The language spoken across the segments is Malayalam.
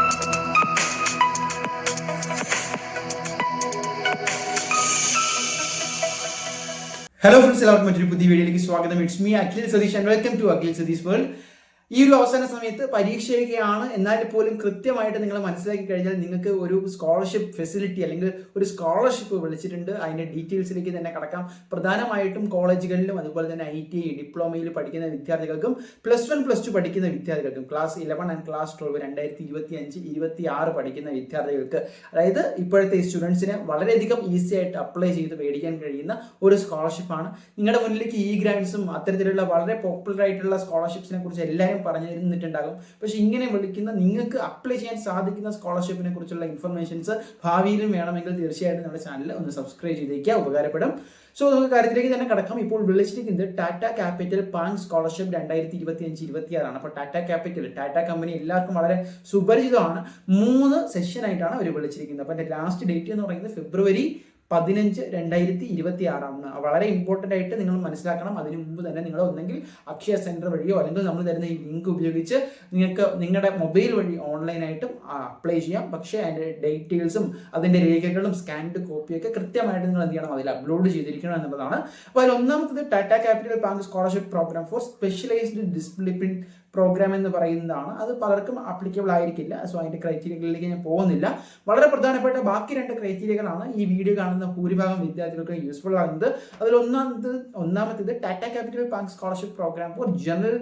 ഹലോ ഫ്രണ്ട്സ്, എല്ലാവർക്കും മറ്റൊരു പുതിയ വീഡിയോയിലേക്ക് സ്വാഗതം. It's me Akhil Satheesh and welcome to Akhil Satheesh world. ഈ ഒരു അവസാന സമയത്ത് പരീക്ഷയൊക്കെയാണ്, എന്നാൽ പോലും കൃത്യമായിട്ട് നിങ്ങൾ മനസ്സിലാക്കി കഴിഞ്ഞാൽ നിങ്ങൾക്ക് ഒരു സ്കോളർഷിപ്പ് ഫെസിലിറ്റി അല്ലെങ്കിൽ ഒരു സ്കോളർഷിപ്പ് വിളിച്ചിട്ടുണ്ട്. അതിൻ്റെ ഡീറ്റെയിൽസിലേക്ക് തന്നെ കടക്കാം. പ്രധാനമായിട്ടും കോളേജുകളിലും അതുപോലെ തന്നെ ITI ഡിപ്ലോമയിൽ പഠിക്കുന്ന വിദ്യാർത്ഥികൾക്കും +1 +2 പഠിക്കുന്ന വിദ്യാർത്ഥികൾക്കും ക്ലാസ് 11 ആൻഡ് ക്ലാസ് 12 2025-26 പഠിക്കുന്ന വിദ്യാർത്ഥികൾക്ക്, അതായത് ഇപ്പോഴത്തെ ഈ സ്റ്റുഡൻസിന് വളരെയധികം ഈസി ആയിട്ട് അപ്ലൈ ചെയ്ത് മേടിക്കാൻ കഴിയുന്ന ഒരു സ്കോളർഷിപ്പാണ്. നിങ്ങളുടെ മുന്നിലേക്ക് ഗ്രാൻസും അത്തരത്തിലുള്ള വളരെ പോപ്പുലർ ആയിട്ടുള്ള സ്കോളർഷിപ്സിനെ കുറിച്ച് എല്ലാവരും പറഞ്ഞു തന്നിട്ടുണ്ടാകും. പക്ഷെ ഇങ്ങനെ വിളിക്കുന്ന നിങ്ങൾക്ക് അപ്ലൈ ചെയ്യാൻ സാധിക്കുന്ന സ്കോളർഷിപ്പിനെ കുറിച്ചുള്ള ഇൻഫർമേഷൻസ് ഭാവിയിലും വേണമെങ്കിൽ തീർച്ചയായിട്ടും നമ്മുടെ ചാനൽ ഒന്ന് സബ്സ്ക്രൈബ് ചെയ്തേക്കുക, ഉപകാരപ്പെടും. സോ നമുക്ക് കാര്യത്തിലേക്ക് തന്നെ കടക്കാം. ഇപ്പോൾ വിളിച്ചിരിക്കുന്നത് ടാറ്റ ക്യാപിറ്റൽ പാങ് സ്കോളർഷിപ്പ് 2025-26 ആണ്. അപ്പോൾ ടാറ്റ കമ്പനി എല്ലാവർക്കും വളരെ സുപരിചിതമാണ്. 3 സെഷനായിട്ടാണ് അവർ വിളിച്ചിരിക്കുന്നത്. അപ്പോൾ അതിൻ്റെ ലാസ്റ്റ് ഡേറ്റ് എന്ന് പറയുന്നത് ഫെബ്രുവരി 15, 2026. വളരെ ഇമ്പോർട്ടൻ്റ് ആയിട്ട് നിങ്ങൾ മനസ്സിലാക്കണം. അതിന് മുമ്പ് തന്നെ നിങ്ങൾ ഒന്നെങ്കിൽ അക്ഷയ സെൻറ്റർ വഴിയോ അല്ലെങ്കിൽ നമ്മൾ തരുന്ന ഈ ലിങ്ക് ഉപയോഗിച്ച് നിങ്ങൾക്ക് നിങ്ങളുടെ മൊബൈൽ വഴി ഓൺലൈനായിട്ടും അപ്ലൈ ചെയ്യാം. പക്ഷേ അതിൻ്റെ ഡീറ്റെയിൽസും അതിൻ്റെ രേഖകളും സ്കാൻഡ് കോപ്പിയൊക്കെ കൃത്യമായിട്ട് നിങ്ങൾ എന്ത് ചെയ്യണം, അതിൽ അപ്ലോഡ് ചെയ്തിരിക്കണം എന്നുള്ളതാണ്. അപ്പോൾ അതിൽ ഒന്നാമത്തത് Tata Capital Pankh scholarship program for specialized discipline program എന്ന് പറയുന്നതാണ്. അത് പലർക്കും ആപ്ലിക്കബിൾ ആയിരിക്കില്ല. സോ അതിൻ്റെ ക്രൈറ്റീരിയകളിലേക്ക് ഞാൻ പോകുന്നില്ല. വളരെ പ്രധാനപ്പെട്ട ബാക്കി 2 ക്രൈറ്റീരിയകളാണ് ഈ വീഡിയോ കാണുന്ന ഭൂരിഭാഗം വിദ്യാർത്ഥികൾക്ക് യൂസ്ഫുൾ ആകുന്നത്. അതിൽ ഒന്നാമത്തേത് Tata Capital Pankh scholarship program for general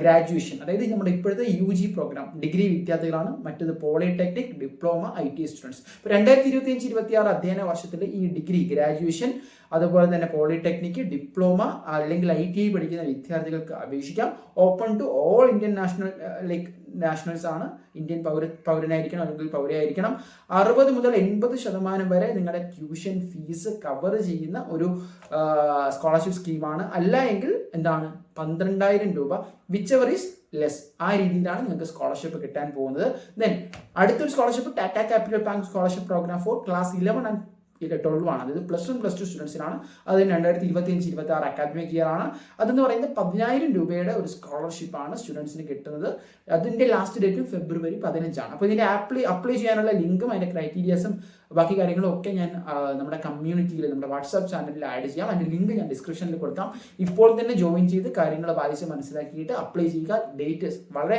graduation, അതായത് നമ്മുടെ ഇപ്പോഴത്തെ UG പ്രോഗ്രാം ഡിഗ്രി വിദ്യാർത്ഥികളാണ്. മറ്റത് പോളിടെക്നിക്, ഡിപ്ലോമ, ITI സ്റ്റുഡൻസ്. ഇപ്പോൾ 2025-26 അധ്യയന വർഷത്തിൽ ഈ ഡിഗ്രി ഗ്രാജുവേഷൻ അതുപോലെ തന്നെ പോളിടെക്നിക്, ഡിപ്ലോമ അല്ലെങ്കിൽ ITI പഠിക്കുന്ന വിദ്യാർത്ഥികൾക്ക് അപേക്ഷിക്കാം. Open to all Indian nationals ആണ്. ഇന്ത്യൻ പൗരനായിരിക്കണം അല്ലെങ്കിൽ പൗരയായിരിക്കണം. 60 മുതൽ 80% വരെ നിങ്ങളുടെ ട്യൂഷൻ ഫീസ് കവർ ചെയ്യുന്ന ഒരു സ്കോളർഷിപ്പ് സ്കീമാണ്. അല്ല എങ്കിൽ എന്താണ് 12,000 രൂപ, വിച്ച് എവർ ഈസ് ലെസ്. ആ രീതിയിലാണ് നിങ്ങൾക്ക് സ്കോളർഷിപ്പ് കിട്ടാൻ പോകുന്നത്. ദെൻ അടുത്തൊരു scholarship Tata Capital Pankh scholarship program for class 11 and 12 ആണ്. അതായത് +1 +2 സ്റ്റുഡൻസിനാണ്. അത് 2025-26 അക്കാദമിക് ഇയർ ആണ്. അതെന്ന് പറയുന്നത് 10,000 രൂപയുടെ ഒരു സ്കോളർഷിപ്പാണ് സ്റ്റുഡൻസിന് കിട്ടുന്നത്. അതിൻ്റെ ലാസ്റ്റ് ഡേറ്റും ഫെബ്രുവരി 15 ആണ്. അപ്പോൾ ഇതിൻ്റെ അപ്ലൈ ചെയ്യാനുള്ള ലിങ്കും അതിൻ്റെ ക്രൈറ്റീരിയസും ബാക്കി കാര്യങ്ങളും ഒക്കെ ഞാൻ നമ്മുടെ കമ്മ്യൂണിറ്റിയിൽ നമ്മുടെ വാട്സാപ്പ് ചാനലിൽ ആഡ് ചെയ്യാം. അതിൻ്റെ ലിങ്ക് ഞാൻ ഡിസ്ക്രിപ്ഷനിൽ കൊടുക്കാം. ഇപ്പോൾ തന്നെ ജോയിൻ ചെയ്ത് കാര്യങ്ങൾ വായിച്ച് മനസ്സിലാക്കിയിട്ട് അപ്ലൈ ചെയ്യുക. ഡേറ്റ് വളരെ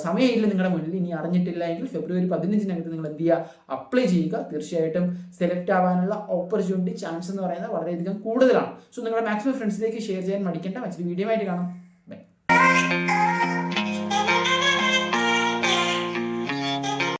സമയമില്ല നിങ്ങളുടെ മുന്നിൽ. ഇനി അറിഞ്ഞിട്ടില്ല എങ്കിൽ ഫെബ്രുവരി 15-നകത്ത് നിങ്ങൾ എന്ത് ചെയ്യുക, അപ്ലൈ ചെയ്യുക. തീർച്ചയായിട്ടും സെലക്ട് ആവാനുള്ള ഓപ്പർച്യൂണിറ്റി ചാൻസ് എന്ന് പറയുന്നത് വളരെയധികം കൂടുതലാണ്. സോ നിങ്ങളുടെ മാക്സിമം ഫ്രണ്ട്സിലേക്ക് ഷെയർ ചെയ്യാൻ മടിക്കേണ്ട. മറ്റൊരു വീഡിയോ ആയിട്ട് കാണാം. ബൈ.